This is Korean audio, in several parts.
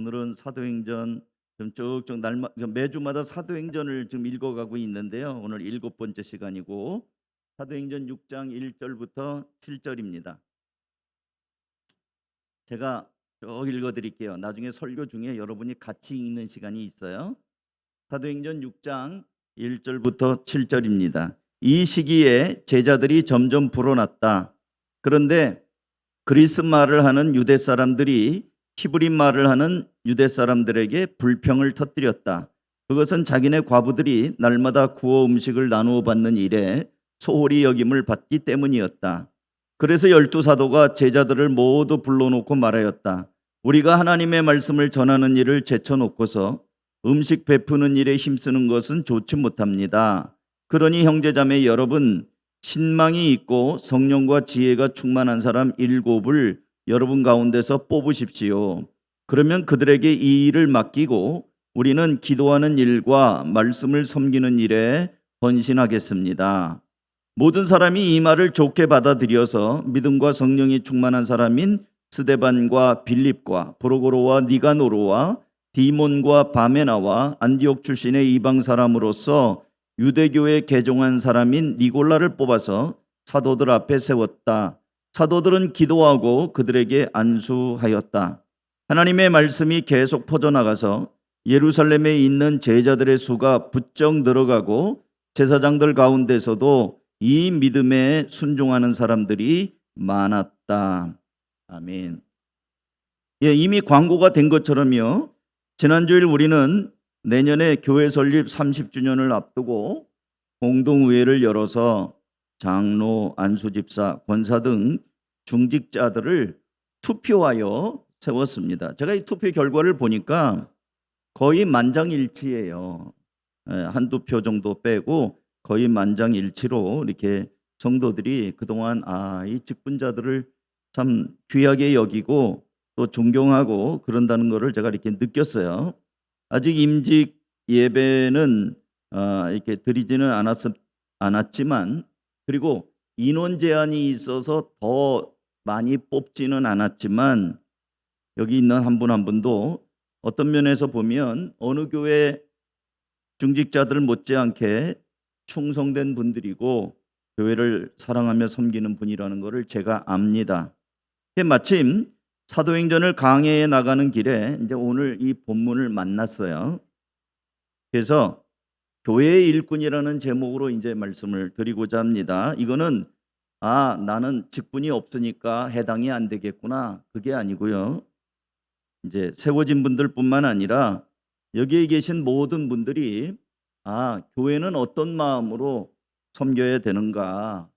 오늘은 사도행전 좀 쭉쭉 매주마다 사도행전을 좀 읽어가고 있는데요. 오늘 7번째 시간이고 사도행전 6장 1절부터 7절입니다. 제가 쭉 읽어드릴게요. 나중에 설교 중에 여러분이 같이 읽는 시간이 있어요. 사도행전 6장 1절부터 7절입니다. 이 시기에 제자들이 점점 불어났다. 그런데 그리스 말을 하는 유대 사람들이 히브리 말을 하는 유대 사람들에게 불평을 터뜨렸다. 그것은 자기네 과부들이 날마다 구워 음식을 나누어 받는 일에 소홀히 여김을 받기 때문이었다. 그래서 12사도가 제자들을 모두 불러놓고 말하였다. 우리가 하나님의 말씀을 전하는 일을 제쳐놓고서 음식 베푸는 일에 힘쓰는 것은 좋지 못합니다. 그러니 형제자매 여러분, 신망이 있고 성령과 지혜가 충만한 사람 7을 여러분 가운데서 뽑으십시오. 그러면 그들에게 이 일을 맡기고 우리는 기도하는 일과 말씀을 섬기는 일에 헌신하겠습니다. 모든 사람이 이 말을 좋게 받아들여서 믿음과 성령이 충만한 사람인 스데반과 빌립과 브로고로와 니가노로와 디몬과 바메나와 안디옥 출신의 이방 사람으로서 유대교에 개종한 사람인 니골라를 뽑아서 사도들 앞에 세웠다. 사도들은 기도하고 그들에게 안수하였다. 하나님의 말씀이 계속 퍼져나가서 예루살렘에 있는 제자들의 수가 부쩍 늘어가고 제사장들 가운데서도 이 믿음에 순종하는 사람들이 많았다. 아멘. 이미 광고가 된 것처럼요. 지난주일 우리는 내년에 교회 설립 30주년을 앞두고 공동의회를 열어서 장로, 안수집사, 권사 등 중직자들을 투표하여 세웠습니다. 제가 이 투표 결과를 보니까 거의 만장일치예요. 한두 표 정도 빼고 거의 만장일치로 이렇게 성도들이 그동안 이 직분자들을 참 귀하게 여기고 또 존경하고 그런다는 것을 제가 이렇게 느꼈어요. 아직 임직 예배는 이렇게 드리지는 않았지만 그리고 인원 제한이 있어서 더 많이 뽑지는 않았지만 여기 있는 한 분 한 분도 어떤 면에서 보면 어느 교회 중직자들 못지않게 충성된 분들이고 교회를 사랑하며 섬기는 분이라는 것을 제가 압니다. 마침 사도행전을 강해에 나가는 길에 이제 오늘 이 본문을 만났어요. 그래서 교회의 일꾼이라는 제목으로 이제 말씀을 드리고자 합니다. 이거는 나는 직분이 없으니까 해당이 안 되겠구나. 그게 아니고요. 이제 세워진 분들뿐만 아니라 여기에 계신 모든 분들이 교회는 어떤 마음으로 섬겨야 되는가?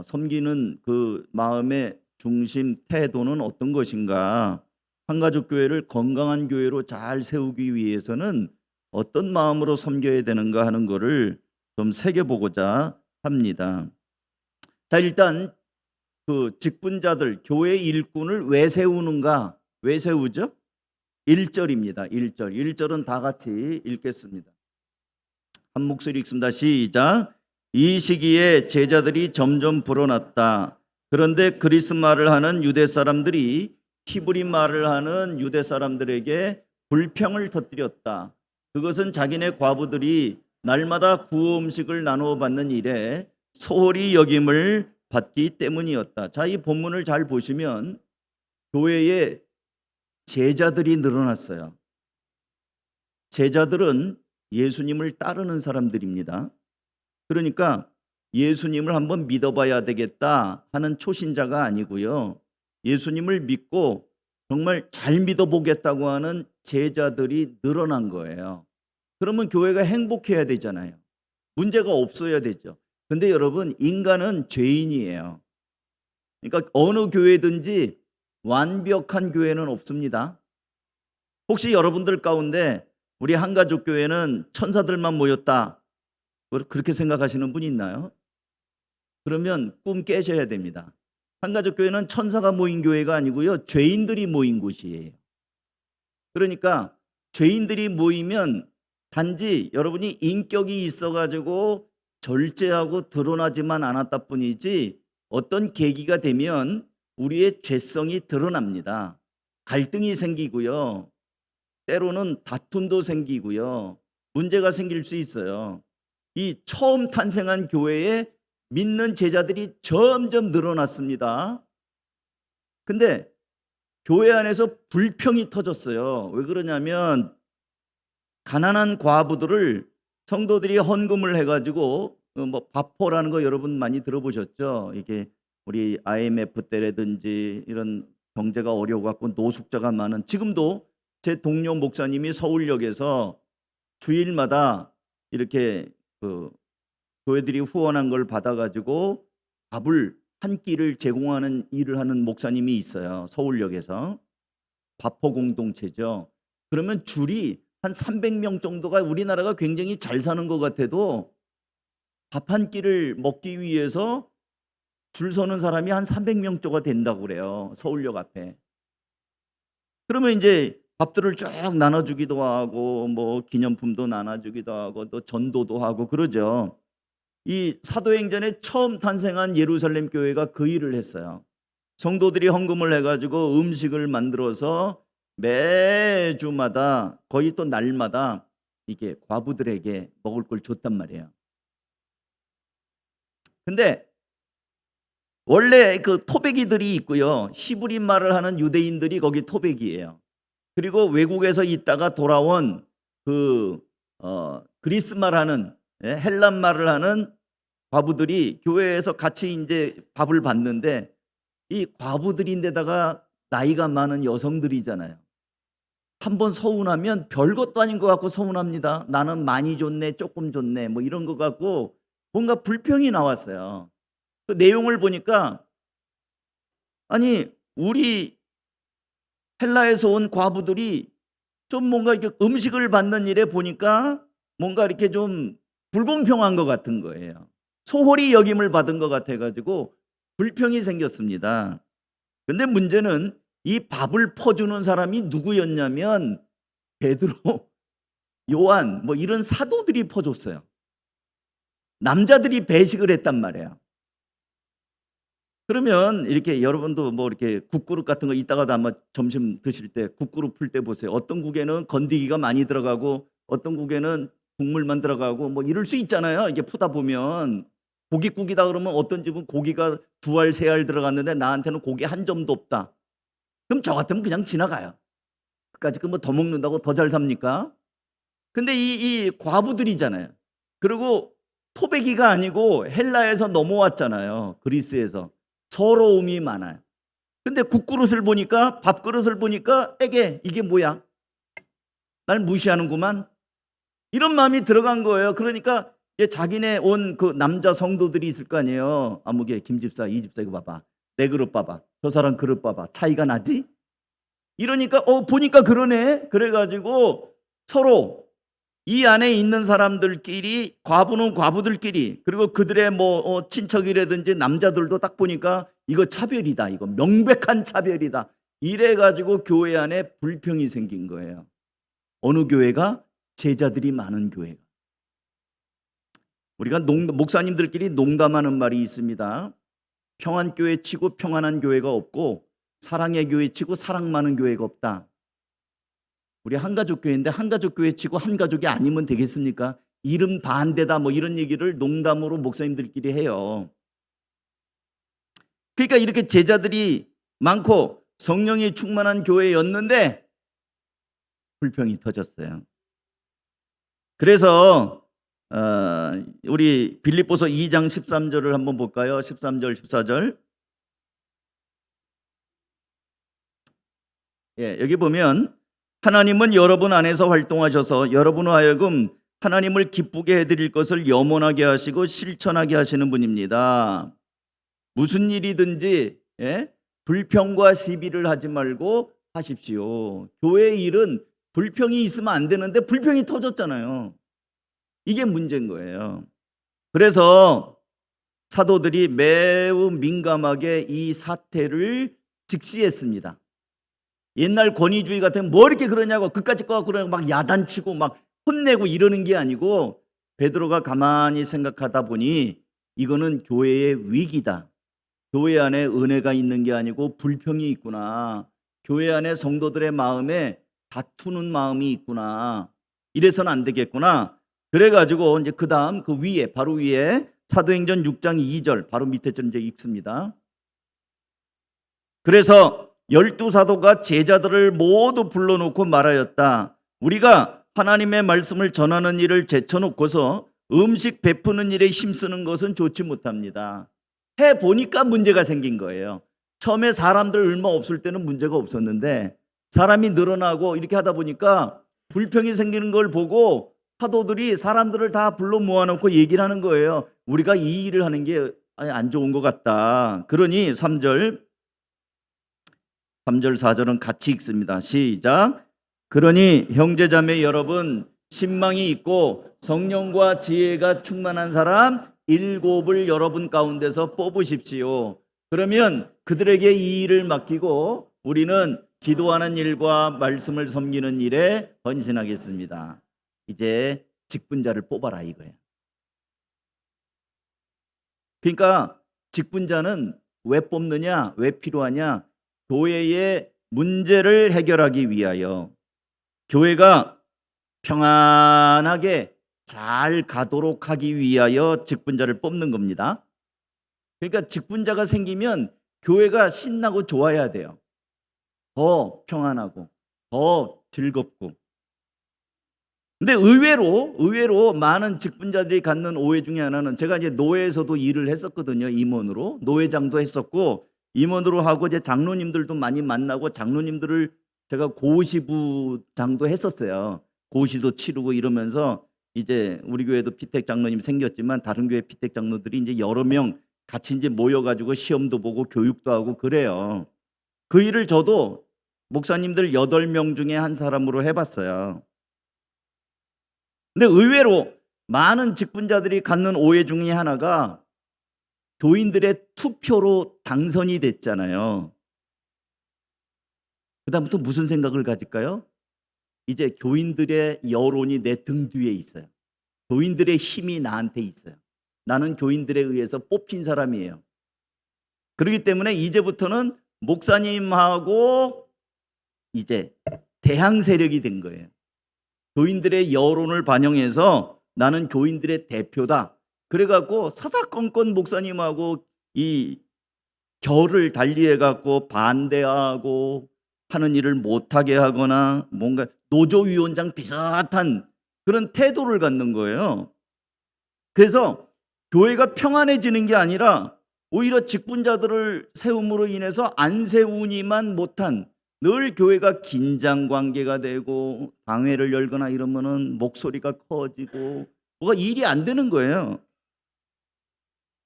섬기는 그 마음의 중심 태도는 어떤 것인가? 한가족 교회를 건강한 교회로 잘 세우기 위해서는 어떤 마음으로 섬겨야 되는가 하는 것을 좀 새겨보고자 합니다. 자, 일단 그 직분자들, 교회 일꾼을 왜 세우는가? 왜 세우죠? 1절입니다. 1절. 1절은 다 같이 읽겠습니다. 한 목소리 읽습니다. 시작. 이 시기에 제자들이 점점 불어났다. 그런데 그리스 말을 하는 유대 사람들이 히브리 말을 하는 유대 사람들에게 불평을 터뜨렸다. 그것은 자기네 과부들이 날마다 구워 음식을 나누어 받는 일에 소홀히 여김을 받기 때문이었다. 자, 이 본문을 잘 보시면 교회에 제자들이 늘어났어요. 제자들은 예수님을 따르는 사람들입니다. 그러니까 예수님을 한번 믿어봐야 되겠다 하는 초신자가 아니고요. 예수님을 믿고 정말 잘 믿어보겠다고 하는 제자들이 늘어난 거예요. 그러면 교회가 행복해야 되잖아요. 문제가 없어야 되죠. 근데 여러분, 인간은 죄인이에요. 그러니까 어느 교회든지 완벽한 교회는 없습니다. 혹시 여러분들 가운데 우리 한가족 교회는 천사들만 모였다, 그렇게 생각하시는 분이 있나요? 그러면 꿈 깨셔야 됩니다. 한가족 교회는 천사가 모인 교회가 아니고요, 죄인들이 모인 곳이에요. 그러니까 죄인들이 모이면 단지 여러분이 인격이 있어가지고 절제하고 드러나지만 않았다 뿐이지 어떤 계기가 되면 우리의 죄성이 드러납니다. 갈등이 생기고요. 때로는 다툼도 생기고요. 문제가 생길 수 있어요. 이 처음 탄생한 교회에 믿는 제자들이 점점 늘어났습니다. 근데 교회 안에서 불평이 터졌어요. 왜 그러냐면 가난한 과부들을 성도들이 헌금을 해가지고 뭐 바포라는 거 여러분 많이 들어보셨죠? 이게 우리 IMF 때라든지 이런 경제가 어려워갖고 노숙자가 많은, 지금도 제 동료 목사님이 서울역에서 주일마다 이렇게 그 교회들이 후원한 걸 받아가지고 밥을 한 끼를 제공하는 일을 하는 목사님이 있어요. 서울역에서. 바포 공동체죠. 그러면 줄이 한 300명 정도가, 우리나라가 굉장히 잘 사는 것 같아도 밥 한 끼를 먹기 위해서 줄 서는 사람이 한 300명 정도가 된다고 그래요. 서울역 앞에. 그러면 이제 밥들을 쭉 나눠주기도 하고 뭐 기념품도 나눠주기도 하고 또 전도도 하고 그러죠. 이 사도행전에 처음 탄생한 예루살렘 교회가 그 일을 했어요. 성도들이 헌금을 해가지고 음식을 만들어서 매주마다 거의 또 날마다 이게 과부들에게 먹을 걸 줬단 말이에요. 근데 원래 그 토백이들이 있고요. 히브리 말을 하는 유대인들이 거기 토백이에요. 그리고 외국에서 있다가 돌아온 그 그리스 말하는, 헬란 말을 하는 과부들이 교회에서 같이 이제 밥을 받는데, 이 과부들인데다가 나이가 많은 여성들이잖아요. 한번 서운하면 별것도 아닌 것 같고 서운합니다. 나는 많이 줬네, 조금 줬네, 뭐 이런 것 같고 뭔가 불평이 나왔어요. 그 내용을 보니까, 아니 우리 헬라에서 온 과부들이 좀 뭔가 이렇게 음식을 받는 일에 보니까 뭔가 이렇게 좀 불공평한 것 같은 거예요. 소홀히 여김을 받은 것 같아가지고 불평이 생겼습니다. 근데 문제는 이 밥을 퍼주는 사람이 누구였냐면 베드로, 요한 뭐 이런 사도들이 퍼줬어요. 남자들이 배식을 했단 말이에요. 그러면 이렇게 여러분도 뭐 이렇게 국그릇 같은 거 이따가도 아마 점심 드실 때 국그릇 풀 때 보세요. 어떤 국에는 건더기가 많이 들어가고 어떤 국에는 국물만 들어가고 뭐 이럴 수 있잖아요. 이게 푸다 보면 고깃국이다 그러면 어떤 집은 고기가 2알 3알 들어갔는데 나한테는 고기 한 점도 없다. 그럼 저 같으면 그냥 지나가요. 그까짓 거 뭐 더 먹는다고 더 잘 삽니까? 근데 이 과부들이잖아요. 그리고 토베기가 아니고 헬라에서 넘어왔잖아요. 그리스에서. 서러움이 많아요. 근데 국그릇을 보니까, 밥그릇을 보니까 이게 뭐야? 날 무시하는구만. 이런 마음이 들어간 거예요. 그러니까 자기네 온 그 남자 성도들이 있을 거 아니에요. 아무개 김 집사, 이 집사 이거 봐봐. 내 그릇 봐봐. 저 사람 그릇 봐봐. 차이가 나지? 이러니까 보니까 그러네. 그래가지고 서로 이 안에 있는 사람들끼리, 과부는 과부들끼리, 그리고 그들의 뭐 친척이라든지 남자들도 딱 보니까 이거 차별이다, 이거 명백한 차별이다, 이래가지고 교회 안에 불평이 생긴 거예요. 어느 교회가? 제자들이 많은 교회가. 우리가 목사님들끼리 농담하는 말이 있습니다. 평안교회 치고 평안한 교회가 없고 사랑의 교회 치고 사랑 많은 교회가 없다. 우리 한가족교회인데 한가족교회 치고 한가족이 아니면 되겠습니까? 이름 반대다 뭐 이런 얘기를 농담으로 목사님들끼리 해요. 그러니까 이렇게 제자들이 많고 성령이 충만한 교회였는데 불평이 터졌어요. 그래서 우리 빌립보서 2장 13절을 한번 볼까요? 13절 14절. 여기 보면 하나님은 여러분 안에서 활동하셔서 여러분을 하여금 하나님을 기쁘게 해드릴 것을 염원하게 하시고 실천하게 하시는 분입니다. 무슨 일이든지 불평과 시비를 하지 말고 하십시오. 교회의 일은 불평이 있으면 안 되는데 불평이 터졌잖아요. 이게 문제인 거예요. 그래서 사도들이 매우 민감하게 이 사태를 직시했습니다. 옛날 권위주의 같으면 뭐 이렇게 그러냐고 그까짓 거 갖고 막 야단치고 막 혼내고 이러는 게 아니고, 베드로가 가만히 생각하다 보니 이거는 교회의 위기다. 교회 안에 은혜가 있는 게 아니고 불평이 있구나. 교회 안에 성도들의 마음에 다투는 마음이 있구나. 이래서는 안 되겠구나. 그래가지고 이제 그 다음 그 위에 바로 위에 사도행전 6장 2절 바로 밑에 이제 읽습니다. 그래서 12사도가 제자들을 모두 불러놓고 말하였다. 우리가 하나님의 말씀을 전하는 일을 제쳐놓고서 음식 베푸는 일에 힘쓰는 것은 좋지 못합니다. 해보니까 문제가 생긴 거예요. 처음에 사람들 얼마 없을 때는 문제가 없었는데 사람이 늘어나고 이렇게 하다 보니까 불평이 생기는 걸 보고 사도들이 사람들을 다 불러 모아놓고 얘기를 하는 거예요. 우리가 이 일을 하는 게 안 좋은 것 같다. 그러니 3절 4절은 같이 읽습니다. 시작. 그러니 형제자매 여러분, 신망이 있고 성령과 지혜가 충만한 사람 7을 여러분 가운데서 뽑으십시오. 그러면 그들에게 이 일을 맡기고 우리는 기도하는 일과 말씀을 섬기는 일에 헌신하겠습니다. 이제 직분자를 뽑아라 이거예요. 그러니까 직분자는 왜 뽑느냐, 왜 필요하냐? 교회의 문제를 해결하기 위하여, 교회가 평안하게 잘 가도록 하기 위하여 직분자를 뽑는 겁니다. 그러니까 직분자가 생기면 교회가 신나고 좋아야 돼요. 더 평안하고 더 즐겁고. 근데 의외로 많은 직분자들이 갖는 오해 중에 하나는, 제가 이제 노회에서도 일을 했었거든요. 임원으로 노회장도 했었고 임원으로 하고 이제 장로님들도 많이 만나고 장로님들을 제가 고시부장도 했었어요. 고시도 치르고 이러면서 이제 우리 교회도 피택 장로님 생겼지만 다른 교회 피택 장로들이 이제 여러 명 같이 이제 모여가지고 시험도 보고 교육도 하고 그래요. 그 일을 저도 목사님들 8명 중에 한 사람으로 해봤어요. 근데 의외로 많은 직분자들이 갖는 오해 중에 하나가 교인들의 투표로 당선이 됐잖아요. 그 다음부터 무슨 생각을 가질까요? 이제 교인들의 여론이 내 등 뒤에 있어요. 교인들의 힘이 나한테 있어요. 나는 교인들에 의해서 뽑힌 사람이에요. 그렇기 때문에 이제부터는 목사님하고 이제 대항 세력이 된 거예요. 교인들의 여론을 반영해서 나는 교인들의 대표다. 그래갖고 사사건건 목사님하고 이 결을 달리해갖고 반대하고 하는 일을 못하게 하거나 뭔가 노조위원장 비슷한 그런 태도를 갖는 거예요. 그래서 교회가 평안해지는 게 아니라 오히려 직분자들을 세움으로 인해서 안 세우니만 못한, 늘 교회가 긴장 관계가 되고 당회를 열거나 이러면은 목소리가 커지고 뭐가 일이 안 되는 거예요.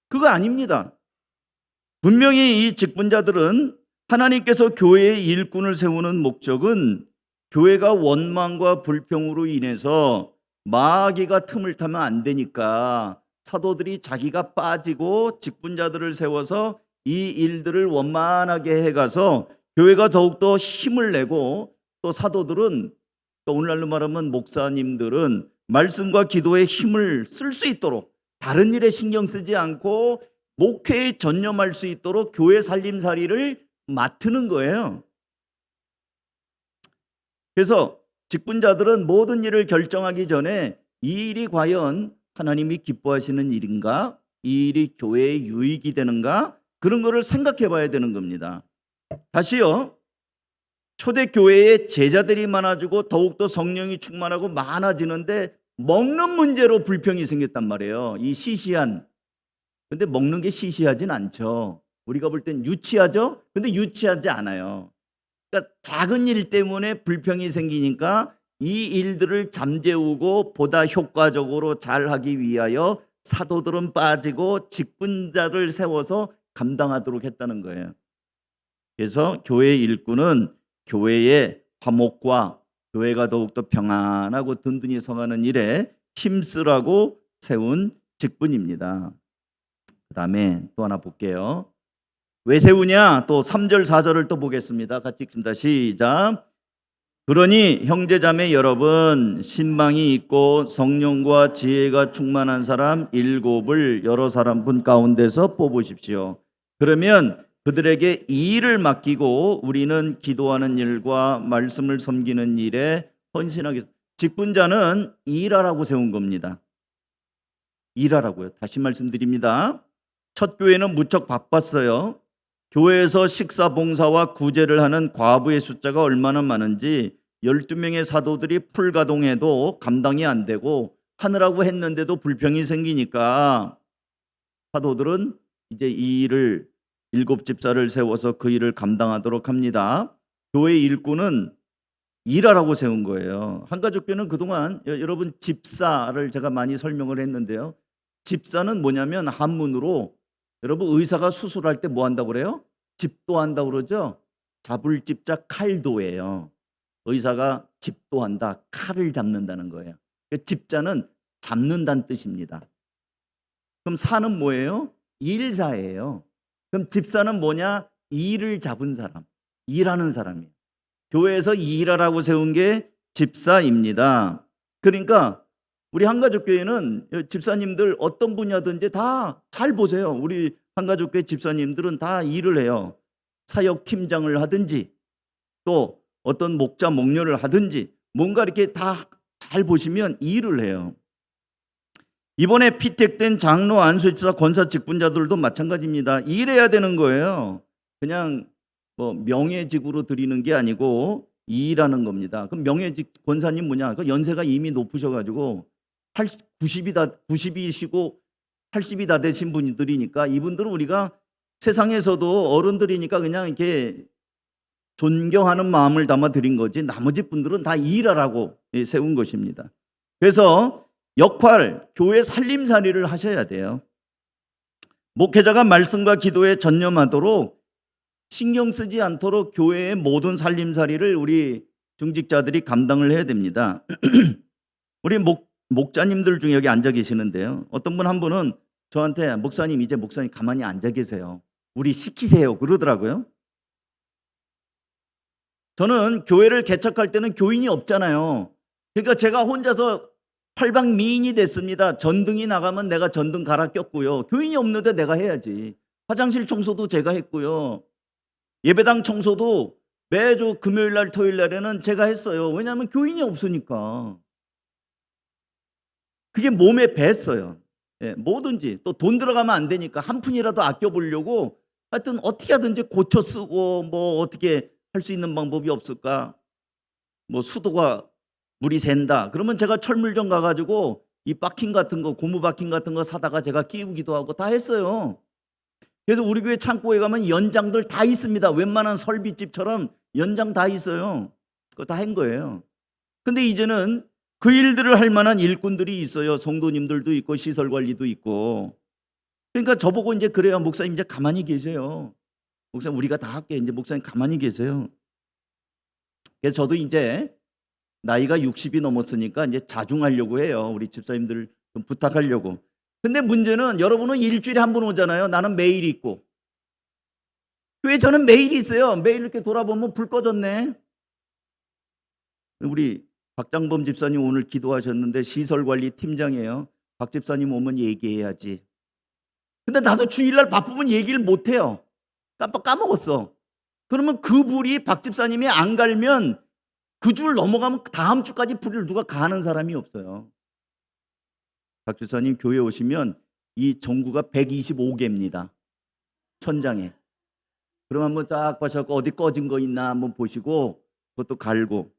그거 아닙니다. 분명히 이 직분자들은 하나님께서 교회의 일꾼을 세우는 목적은 교회가 원망과 불평으로 인해서 마귀가 틈을 타면 안 되니까 사도들이 자기가 빠지고 직분자들을 세워서 이 일들을 원만하게 해가서 교회가 더욱더 힘을 내고, 또 사도들은, 또 오늘날로 말하면 목사님들은 말씀과 기도에 힘을 쓸 수 있도록 다른 일에 신경 쓰지 않고 목회에 전념할 수 있도록 교회 살림살이를 맡는 거예요. 그래서 직분자들은 모든 일을 결정하기 전에 이 일이 과연 하나님이 기뻐하시는 일인가, 이 일이 교회에 유익이 되는가, 그런 거를 생각해 봐야 되는 겁니다. 다시요, 초대교회에 제자들이 많아지고 더욱더 성령이 충만하고 많아지는데 먹는 문제로 불평이 생겼단 말이에요. 이 시시한, 근데 먹는 게 시시하진 않죠. 우리가 볼 땐 유치하죠? 근데 유치하지 않아요. 그러니까 작은 일 때문에 불평이 생기니까 이 일들을 잠재우고 보다 효과적으로 잘하기 위하여 사도들은 빠지고 직분자들 세워서 감당하도록 했다는 거예요. 그래서 교회의 일꾼은 교회의 화목과 교회가 더욱더 평안하고 든든히 서가는 일에 힘쓰라고 세운 직분입니다. 그 다음에 또 하나 볼게요. 왜 세우냐? 또 3절 4절을 또 보겠습니다. 같이 읽습니다. 시작. 그러니 형제자매 여러분, 신망이 있고 성령과 지혜가 충만한 사람 7을 여러 사람 분 가운데서 뽑으십시오. 그러면 그들에게 이 일을 맡기고 우리는 기도하는 일과 말씀을 섬기는 일에 헌신하겠. 직분자는 일하라고 세운 겁니다. 일하라고요. 다시 말씀드립니다. 첫 교회는 무척 바빴어요. 교회에서 식사 봉사와 구제를 하는 과부의 숫자가 얼마나 많은지 12명의 사도들이 풀가동해도 감당이 안 되고 하느라고 했는데도 불평이 생기니까 사도들은 이제 이 일을 7집사를 세워서 그 일을 감당하도록 합니다. 교회 일꾼은 일하라고 세운 거예요. 한가족교회는 그동안 여러분 집사를 제가 많이 설명을 했는데요. 집사는 뭐냐면 한문으로 여러분 의사가 수술할 때 뭐 한다고 그래요? 집도한다고 그러죠. 잡을 집자 칼도예요. 의사가 집도한다, 칼을 잡는다는 거예요. 집자는 잡는다는 뜻입니다. 그럼 사는 뭐예요? 일사예요. 그럼 집사는 뭐냐? 일을 잡은 사람, 일하는 사람이에요. 교회에서 일하라고 세운 게 집사입니다. 그러니까 우리 한가족교회는 집사님들 어떤 분야든지 다 잘 보세요. 우리 한가족교회 집사님들은 다 일을 해요. 사역 팀장을 하든지 또 어떤 목자 목녀를 하든지 뭔가 이렇게 다 잘 보시면 일을 해요. 이번에 피택된 장로, 안수집사, 권사 직분자들도 마찬가지입니다. 일해야 되는 거예요. 그냥 뭐 명예직으로 드리는 게 아니고 일하는 겁니다. 그럼 명예직 권사님 뭐냐? 그 연세가 이미 높으셔가지고 90이시고 80이 다 되신 분들이니까 이분들은 우리가 세상에서도 어른들이니까 그냥 이렇게 존경하는 마음을 담아 드린 거지 나머지 분들은 다 일하라고 세운 것입니다. 그래서 역할, 교회 살림살이를 하셔야 돼요. 목회자가 말씀과 기도에 전념하도록 신경 쓰지 않도록 교회의 모든 살림살이를 우리 중직자들이 감당을 해야 됩니다. 우리 목자님들 중에 여기 앉아 계시는데요. 어떤 분 한 분은 저한테 목사님 이제 목사님 가만히 앉아 계세요. 우리 시키세요 그러더라고요. 저는 교회를 개척할 때는 교인이 없잖아요. 그러니까 제가 혼자서 팔방미인이 됐습니다. 전등이 나가면 내가 전등 갈아 꼈고요. 교인이 없는데 내가 해야지. 화장실 청소도 제가 했고요. 예배당 청소도 매주 금요일 날 토요일 날에는 제가 했어요. 왜냐하면 교인이 없으니까. 그게 몸에 뱄어요. 예, 뭐든지 또 돈 들어가면 안 되니까 한 푼이라도 아껴보려고 하여튼 어떻게 하든지 고쳐 쓰고 뭐 어떻게 할 수 있는 방법이 없을까. 뭐 수도가 물이 샌다. 그러면 제가 철물점 가가지고 이 바킹 같은 거 고무 바킹 같은 거 사다가 제가 끼우기도 하고 다 했어요. 그래서 우리 교회 창고에 가면 연장들 다 있습니다. 웬만한 설비집처럼 연장 다 있어요. 그거 다 한 거예요. 근데 이제는 그 일들을 할 만한 일꾼들이 있어요. 성도님들도 있고 시설 관리도 있고. 그러니까 저보고 이제 그래요. 목사님 이제 가만히 계세요. 목사님 우리가 다 할게. 이제 목사님 가만히 계세요. 그래서 저도 이제 나이가 60이 넘었으니까 이제 자중하려고 해요. 우리 집사님들 좀 부탁하려고. 근데 문제는 여러분은 일주일에 한 번 오잖아요. 나는 매일 있고. 왜 저는 매일 있어요. 매일 이렇게 돌아보면 불 꺼졌네. 우리 박장범 집사님 오늘 기도하셨는데 시설관리 팀장이에요. 박 집사님 오면 얘기해야지. 근데 나도 주일날 바쁘면 얘기를 못해요. 까먹었어. 그러면 그 불이 박 집사님이 안 갈면 그 줄 넘어가면 다음 주까지 불을 누가 가는 사람이 없어요. 박 집사님 교회 오시면 이 전구가 125개입니다. 천장에. 그럼 한번 딱 보셔서 어디 꺼진 거 있나 한번 보시고 그것도 갈고.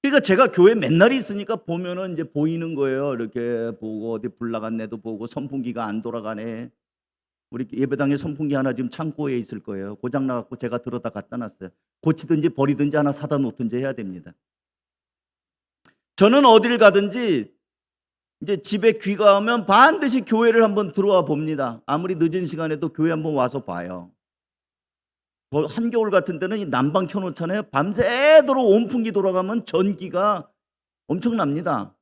그러니까 제가 교회 맨날 있으니까 보면은 이제 보이는 거예요. 이렇게 보고 어디 불 나갔네도 보고 선풍기가 안 돌아가네. 우리 예배당에 선풍기 하나 지금 창고에 있을 거예요. 고장 나갖고 제가 들어다 갖다 놨어요. 고치든지 버리든지 하나 사다 놓든지 해야 됩니다. 저는 어딜 가든지 이제 집에 귀가하면 반드시 교회를 한번 들어와 봅니다. 아무리 늦은 시간에도 교회 한번 와서 봐요. 한겨울 같은 때는 이 난방 켜놓잖아요. 밤새도록 온풍기 돌아가면 전기가 엄청납니다.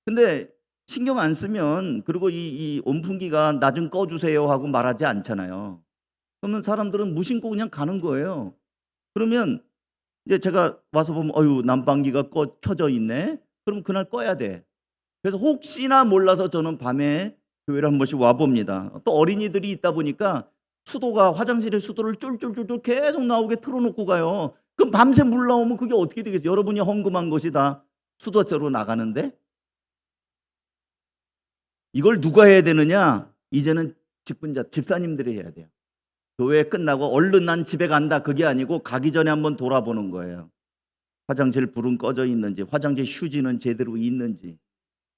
근데 신경 안 쓰면 그리고 이 온풍기가 나 좀 꺼주세요 하고 말하지 않잖아요. 그러면 사람들은 무심코 그냥 가는 거예요. 그러면 이제 제가 와서 보면 어유 난방기가 켜져 있네. 그럼 그날 꺼야 돼. 그래서 혹시나 몰라서 저는 밤에 교회를 한 번씩 와 봅니다. 또 어린이들이 있다 보니까 수도가 화장실에 수도를 쫄쫄쫄쫄 계속 나오게 틀어놓고 가요. 그럼 밤새 물 나오면 그게 어떻게 되겠어요? 여러분이 헌금한 것이 다 수도째로 나가는데 이걸 누가 해야 되느냐? 이제는 직분자, 집사님들이 해야 돼요. 교회 끝나고 얼른 난 집에 간다 그게 아니고 가기 전에 한번 돌아보는 거예요. 화장실 불은 꺼져 있는지, 화장실 휴지는 제대로 있는지.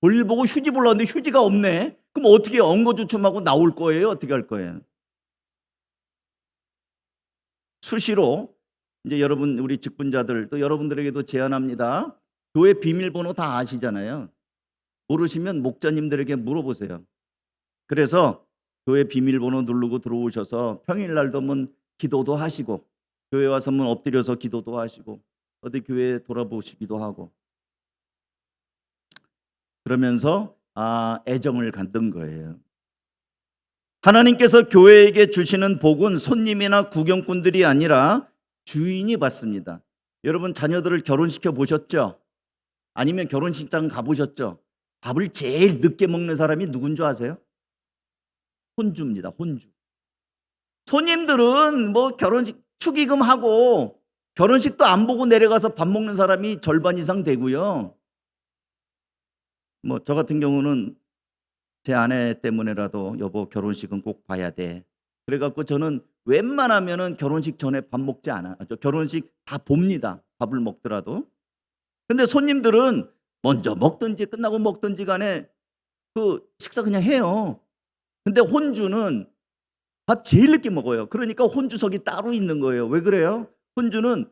볼 보고 휴지 불렀는데 휴지가 없네. 그럼 어떻게 엉거주춤하고 나올 거예요? 어떻게 할 거예요? 수시로 이제 여러분 우리 직분자들 또 여러분들에게도 제안합니다. 교회 비밀번호 다 아시잖아요. 모르시면 목자님들에게 물어보세요. 그래서 교회 비밀번호 누르고 들어오셔서 평일날도 기도도 하시고 교회 와서 엎드려서 기도도 하시고 어디 교회 돌아보시기도 하고 그러면서 애정을 갖는 거예요. 하나님께서 교회에게 주시는 복은 손님이나 구경꾼들이 아니라 주인이 받습니다. 여러분 자녀들을 결혼시켜 보셨죠? 아니면 결혼식장 가보셨죠? 밥을 제일 늦게 먹는 사람이 누군 줄 아세요? 혼주입니다. 혼주. 손님들은 결혼식 축의금하고 결혼식도 안 보고 내려가서 밥 먹는 사람이 절반 이상 되고요. 저 같은 경우는 제 아내 때문에라도 여보 결혼식은 꼭 봐야 돼. 그래갖고 저는 웬만하면은 결혼식 전에 밥 먹지 않아요. 결혼식 다 봅니다. 밥을 먹더라도. 근데 손님들은 먼저 먹든지 끝나고 먹든지 간에 그 식사 그냥 해요. 근데 혼주는 밥 제일 늦게 먹어요. 그러니까 혼주석이 따로 있는 거예요. 왜 그래요? 혼주는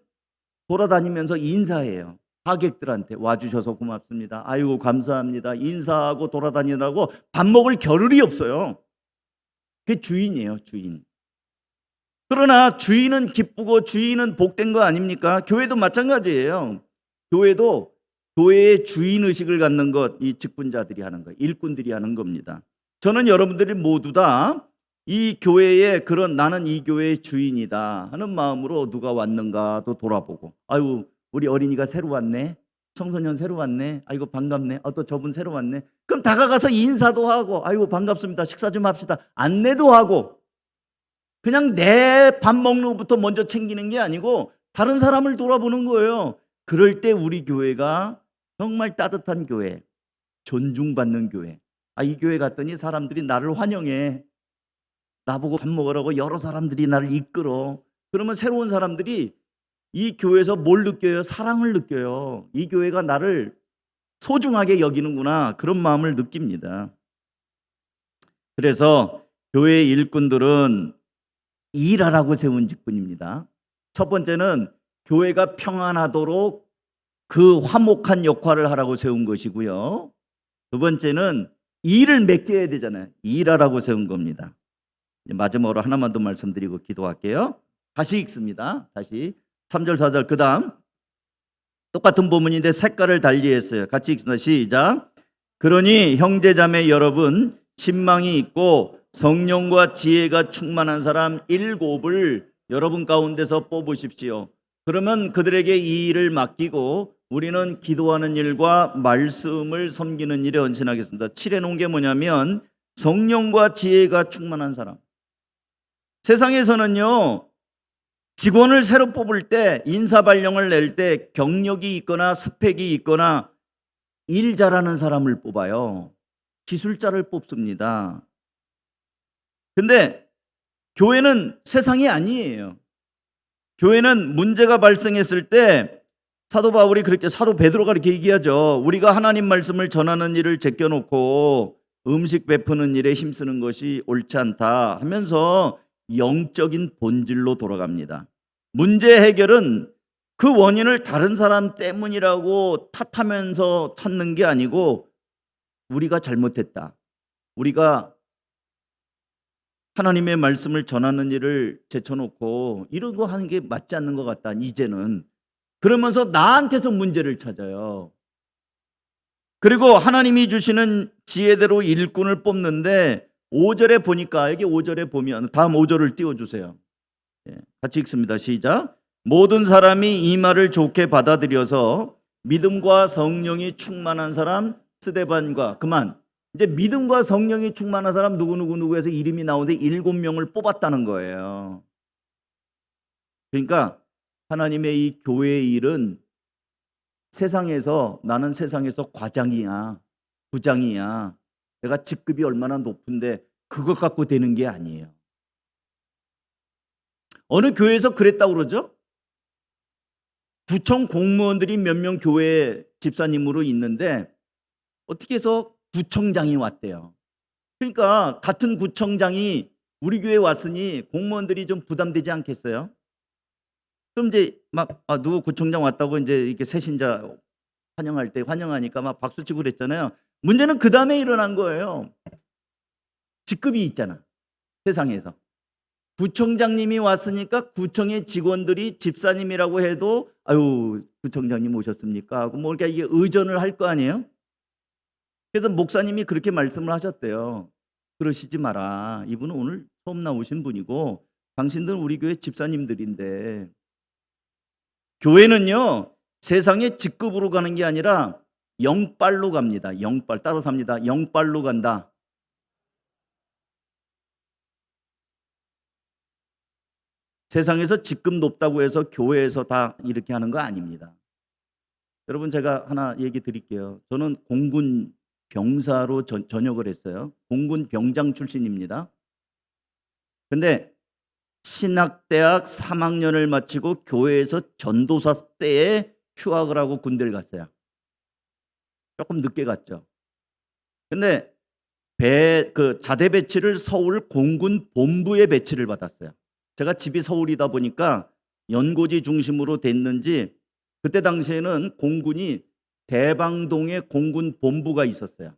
돌아다니면서 인사해요. 하객들한테 와주셔서 고맙습니다. 아이고 감사합니다. 인사하고 돌아다니느라고 밥 먹을 겨를이 없어요. 그게 주인이에요. 주인. 그러나 주인은 기쁘고 주인은 복된 거 아닙니까? 교회도 마찬가지예요. 교회도 교회의 주인의식을 갖는 것, 이 직분자들이 하는 거, 일꾼들이 하는 겁니다. 저는 여러분들이 모두 다 이 교회에 그런 나는 이 교회의 주인이다 하는 마음으로 누가 왔는가도 돌아보고 아유 우리 어린이가 새로 왔네, 청소년 새로 왔네, 아이고 반갑네, 또 저분 새로 왔네. 그럼 다가가서 인사도 하고 아이고 반갑습니다, 식사 좀 합시다, 안내도 하고. 그냥 내 밥 먹는 것부터 먼저 챙기는 게 아니고 다른 사람을 돌아보는 거예요. 그럴 때 우리 교회가 정말 따뜻한 교회, 존중받는 교회. 이 교회 갔더니 사람들이 나를 환영해. 나보고 밥 먹으라고 여러 사람들이 나를 이끌어. 그러면 새로운 사람들이 이 교회에서 뭘 느껴요? 사랑을 느껴요. 이 교회가 나를 소중하게 여기는구나, 그런 마음을 느낍니다. 그래서 교회 일꾼들은 일하라고 세운 직분입니다. 첫 번째는 교회가 평안하도록 그 화목한 역할을 하라고 세운 것이고요. 두 번째는 일을 맡겨야 되잖아요. 일하라고 세운 겁니다. 마지막으로 하나만 더 말씀드리고 기도할게요. 다시 읽습니다. 다시 3절 4절 그 다음 똑같은 본문인데 색깔을 달리했어요. 같이 읽습니다. 시작. 그러니 형제자매 여러분, 신망이 있고 성령과 지혜가 충만한 사람 7을 여러분 가운데서 뽑으십시오. 그러면 그들에게 이 일을 맡기고 우리는 기도하는 일과 말씀을 섬기는 일에 헌신하겠습니다. 칠해 놓은 게 뭐냐면 성령과 지혜가 충만한 사람. 세상에서는요, 직원을 새로 뽑을 때, 인사 발령을 낼 때 경력이 있거나 스펙이 있거나 일 잘하는 사람을 뽑아요. 기술자를 뽑습니다. 근데 교회는 세상이 아니에요. 교회는 문제가 발생했을 때 사도 바울이 그렇게, 사도 베드로가 이렇게 얘기하죠. 우리가 하나님 말씀을 전하는 일을 제껴놓고 음식 베푸는 일에 힘쓰는 것이 옳지 않다 하면서 영적인 본질로 돌아갑니다. 문제 해결은 그 원인을 다른 사람 때문이라고 탓하면서 찾는 게 아니고 우리가 잘못했다, 우리가 하나님의 말씀을 전하는 일을 제쳐놓고 이런 거 하는 게 맞지 않는 것 같다 이제는, 그러면서 나한테서 문제를 찾아요. 그리고 하나님이 주시는 지혜대로 일꾼을 뽑는데 5절에 보니까, 여기 5절에 보면 다음 5절을 띄워주세요. 같이 읽습니다. 시작. 모든 사람이 이 말을 좋게 받아들여서 믿음과 성령이 충만한 사람 스데반과, 그만, 이제 믿음과 성령이 충만한 사람 누구 해서 이름이 나오는데 7명을 뽑았다는 거예요. 그러니까 하나님의 이 교회의 일은 세상에서, 나는 세상에서 과장이야, 부장이야, 내가 직급이 얼마나 높은데 그것 갖고 되는 게 아니에요. 어느 교회에서 그랬다고 그러죠? 구청 공무원들이 몇 명 교회 집사님으로 있는데 어떻게 해서 구청장이 왔대요. 그러니까 같은 구청장이 우리 교회에 왔으니 공무원들이 좀 부담되지 않겠어요? 그럼 이제 막 누구 구청장 왔다고 이제 이렇게 새신자 환영할 때 환영하니까 막 박수 치고 그랬잖아요. 문제는 그 다음에 일어난 거예요. 직급이 있잖아, 세상에서. 구청장님이 왔으니까 구청의 직원들이 집사님이라고 해도 아유 구청장님 오셨습니까 하고 뭐 이렇게 이게 의전을 할 거 아니에요. 그래서 목사님이 그렇게 말씀을 하셨대요. 그러시지 마라. 이분은 오늘 처음 나오신 분이고 당신들은 우리 교회 집사님들인데, 교회는요 세상의 직급으로 가는 게 아니라 영빨로 갑니다. 영빨. 따라서 합니다. 영빨로 간다. 세상에서 직급 높다고 해서 교회에서 다 이렇게 하는 거 아닙니다. 여러분 제가 하나 얘기 드릴게요. 저는 공군 병사로 전역을 했어요. 공군 병장 출신입니다. 근데 신학대학 3학년을 마치고 교회에서 전도사 때에 휴학을 하고 군대를 갔어요. 조금 늦게 갔죠. 근데 자대 배치를 서울 공군 본부에 배치를 받았어요. 제가 집이 서울이다 보니까 연고지 중심으로 됐는지 그때 당시에는 공군이 대방동에 공군 본부가 있었어요.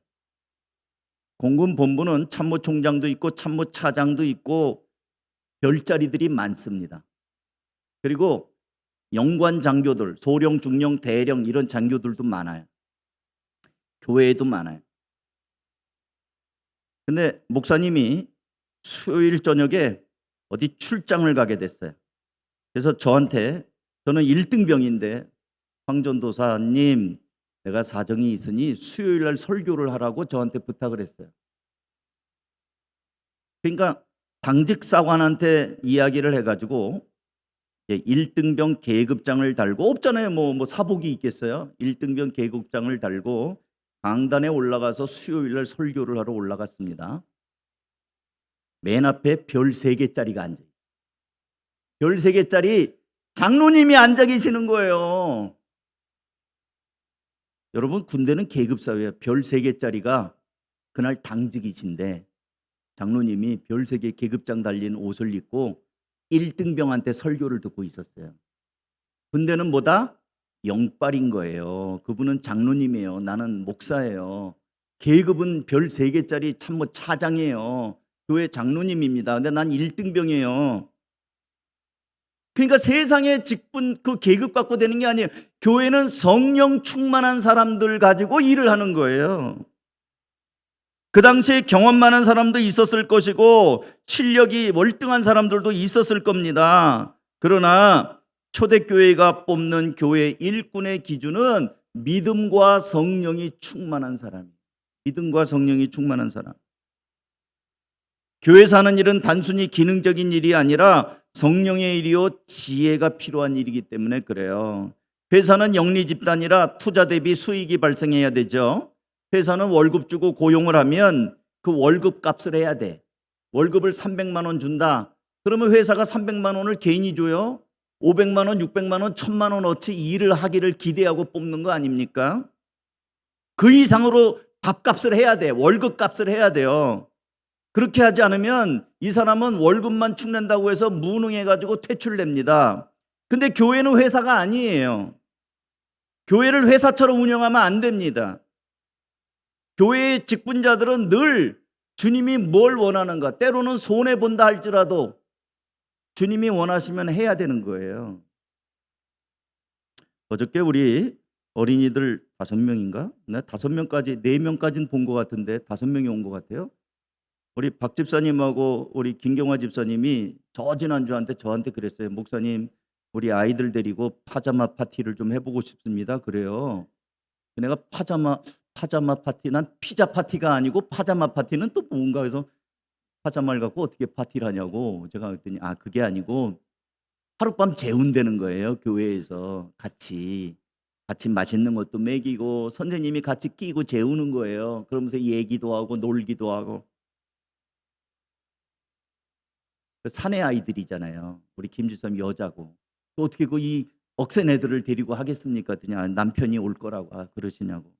공군 본부는 참모총장도 있고 참모차장도 있고 별자리들이 많습니다. 그리고 영관 장교들, 소령, 중령, 대령 이런 장교들도 많아요. 교회에도 많아요. 근데 목사님이 수요일 저녁에 어디 출장을 가게 됐어요. 그래서 저한테, 저는 1등병인데 황전도사님 내가 사정이 있으니 수요일 날 설교를 하라고 저한테 부탁을 했어요. 그러니까 당직 사관한테 이야기를 해가지고 1등병 계급장을 달고, 없잖아요. 뭐 사복이 있겠어요. 1등병 계급장을 달고 강단에 올라가서 수요일 날 설교를 하러 올라갔습니다. 맨 앞에 별 3개짜리가 앉아있어요. 별 3개짜리 장로님이 앉아 계시는 거예요. 여러분 군대는 계급사회예요. 별 3개짜리가 그날 당직이신데 장로님이 별 3개 계급장 달린 옷을 입고 1등병한테 설교를 듣고 있었어요. 군대는 뭐다? 영빨인 거예요. 그분은 장로님이에요. 나는 목사예요. 계급은 별 3개짜리 참모 차장이에요. 교회 장로님입니다. 근데 난 1등병이에요. 그러니까 세상의 직분 그 계급 갖고 되는 게 아니에요. 교회는 성령 충만한 사람들 가지고 일을 하는 거예요. 그 당시에 경험 많은 사람도 있었을 것이고 실력이 월등한 사람들도 있었을 겁니다. 그러나 초대교회가 뽑는 교회 일꾼의 기준은 믿음과 성령이 충만한 사람이에요. 믿음과 성령이 충만한 사람. 교회 사는 일은 단순히 기능적인 일이 아니라 성령의 일이요 지혜가 필요한 일이기 때문에 그래요. 회사는 영리 집단이라 투자 대비 수익이 발생해야 되죠. 회사는 월급 주고 고용을 하면 그 월급 값을 해야 돼. 월급을 300만 원 준다. 그러면 회사가 300만 원을 개인이 줘요? 500만 원, 600만 원, 1000만 원어치 일을 하기를 기대하고 뽑는 거 아닙니까? 그 이상으로 밥값을 해야 돼. 월급 값을 해야 돼요. 그렇게 하지 않으면 이 사람은 월급만 축낸다고 해서 무능해가지고 퇴출됩니다. 근데 교회는 회사가 아니에요. 교회를 회사처럼 운영하면 안 됩니다. 교회의 직분자들은 늘 주님이 뭘 원하는가, 때로는 손해본다 할지라도 주님이 원하시면 해야 되는 거예요. 어저께 우리 어린이들 5명인가? 5명까지, 4명까지는 본 것 같은데 5명이 온 것 같아요. 우리 박 집사님하고 우리 김경화 집사님이 지난주한테 저한테 그랬어요. 목사님, 우리 아이들 데리고 파자마 파티를 좀 해보고 싶습니다. 그래요. 내가 파자마 파티, 난 피자 파티가 아니고 파자마 파티는 또 뭔가 해서 파자마를 갖고 어떻게 파티를 하냐고 제가 그랬더니 그게 아니고 하룻밤 재운다는 거예요. 교회에서 같이 맛있는 것도 먹이고 선생님이 같이 끼고 재우는 거예요. 그러면서 얘기도 하고 놀기도 하고. 사내 아이들이잖아요. 우리 김지선 여자고 또 어떻게 이 억센 애들을 데리고 하겠습니까? 그냥 남편이 올 거라고 그러시냐고.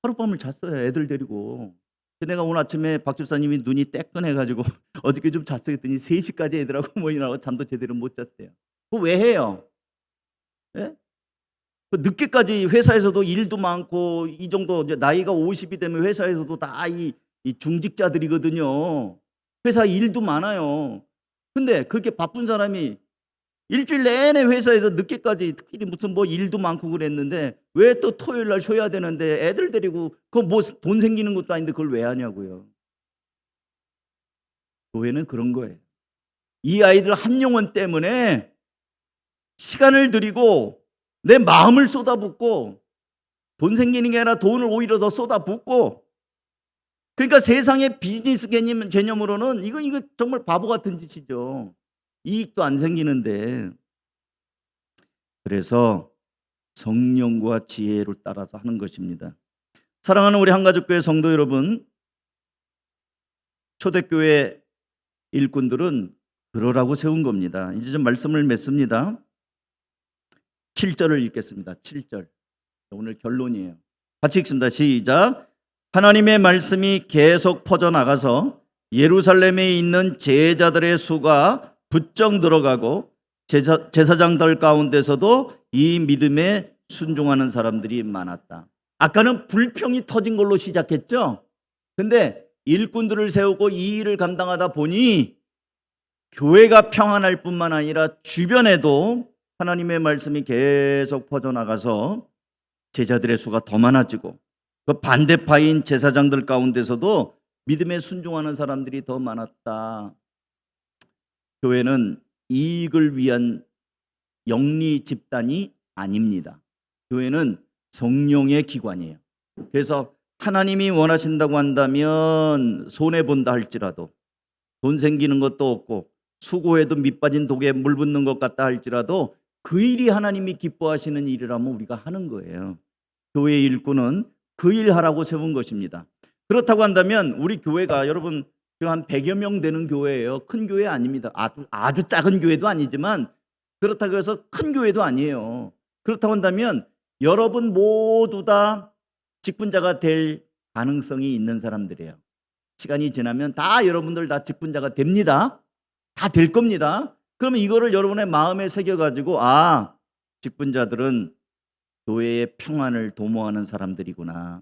하룻밤을 잤어요. 애들 데리고. 내가 오늘 아침에 박 집사님이 눈이 따끈해가지고 어저께 좀 잤어요 했더니 3시까지 애들하고 모이라고 잠도 제대로 못 잤대요. 그거 왜 해요? 예? 늦게까지 회사에서도 일도 많고 이 정도 이제 나이가 50이 되면 회사에서도 다 이 중직자들이거든요. 회사 일도 많아요. 근데 그렇게 바쁜 사람이 일주일 내내 회사에서 늦게까지 특히 무슨 뭐 일도 많고 그랬는데 왜 또 토요일 날 쉬어야 되는데 애들 데리고 그거 뭐 돈 생기는 것도 아닌데 그걸 왜 하냐고요. 교회는 그런 거예요. 이 아이들 한 영혼 때문에 시간을 들이고 내 마음을 쏟아붓고 돈 생기는 게 아니라 돈을 오히려 더 쏟아붓고 그러니까 세상의 비즈니스 개념으로는 이거 정말 바보 같은 짓이죠. 이익도 안 생기는데. 그래서 성령과 지혜를 따라서 하는 것입니다. 사랑하는 우리 한가족교회 성도 여러분, 초대교회 일꾼들은 그러라고 세운 겁니다. 이제 좀 말씀을 맺습니다. 7절을 읽겠습니다. 7절. 오늘 결론이에요. 같이 읽습니다. 시작. 하나님의 말씀이 계속 퍼져나가서 예루살렘에 있는 제자들의 수가 부쩍 늘어가고 제사장들 가운데서도 이 믿음에 순종하는 사람들이 많았다. 아까는 불평이 터진 걸로 시작했죠. 근데 일꾼들을 세우고 이 일을 감당하다 보니 교회가 평안할 뿐만 아니라 주변에도 하나님의 말씀이 계속 퍼져나가서 제자들의 수가 더 많아지고 그 반대파인 제사장들 가운데서도 믿음에 순종하는 사람들이 더 많았다. 교회는 이익을 위한 영리 집단이 아닙니다. 교회는 성령의 기관이에요. 그래서 하나님이 원하신다고 한다면 손해본다 할지라도 돈 생기는 것도 없고 수고해도 밑빠진 독에 물 붓는 것 같다 할지라도 그 일이 하나님이 기뻐하시는 일이라면 우리가 하는 거예요. 교회의 일꾼은 그 일 하라고 세운 것입니다. 그렇다고 한다면 우리 교회가 여러분 한 100여 명 되는 교회예요. 큰 교회 아닙니다. 아주 작은 교회도 아니지만 그렇다고 해서 큰 교회도 아니에요. 그렇다고 한다면 여러분 모두 다 직분자가 될 가능성이 있는 사람들이에요. 시간이 지나면 다 여러분들 다 직분자가 됩니다. 다 될 겁니다. 그러면 이거를 여러분의 마음에 새겨가지고 직분자들은 교회의 평안을 도모하는 사람들이구나.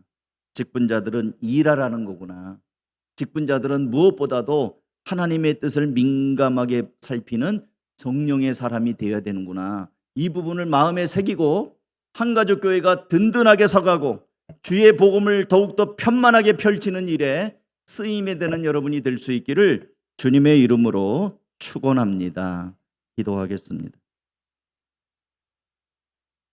직분자들은 일하라는 거구나. 직분자들은 무엇보다도 하나님의 뜻을 민감하게 살피는 성령의 사람이 되어야 되는구나. 이 부분을 마음에 새기고 한가족 교회가 든든하게 서가고 주의 복음을 더욱더 편만하게 펼치는 일에 쓰임에 되는 여러분이 될 수 있기를 주님의 이름으로 축원합니다. 기도하겠습니다.